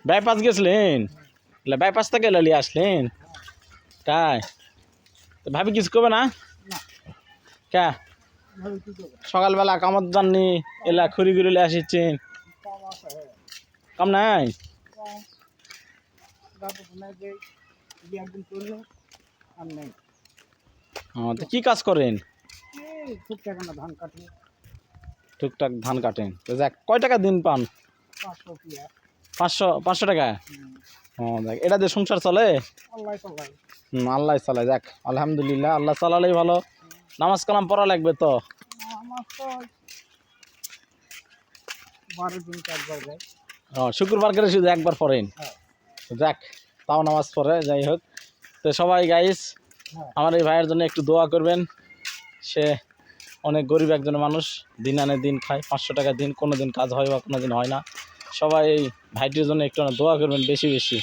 Bypass গেছিলেন? Bypass থেকে লিয়ে আসলেন? তাই ভাবি কিছু করবে না? কে সকালবেলা কামত জাননি এলা খুরি ঘুরিলে আসিছেন কাম নাই? তো কি কাজ করেন? টুকটাক ধান কাটেন। তো যাক, কয় টাকা দিন পান? 500 টাকা। ও দেখ, এটা দিয়ে সংসার চলে? আল্লাহ চালায়। যাক আলহামদুলিল্লাহ, আল্লাহ চালালেই ভালো। নামাজ কালাম পড়া লাগবে তো। শুক্রবার করে শুধু একবার পড়েন? যাক, তাও নামাজ পড়ে। যাই হোক, তো সবাই গাইস আমার এই ভাইয়ের জন্য একটু দোয়া করবেন। সে অনেক গরিব একজন মানুষ, দিন আনে দিন খায়। 500 টাকা দিন, কোনো দিন কাজ হয় বা কোনো দিন হয় না। সবাই এই ভাইটির জন্য একটু দোয়া করবেন বেশি বেশি।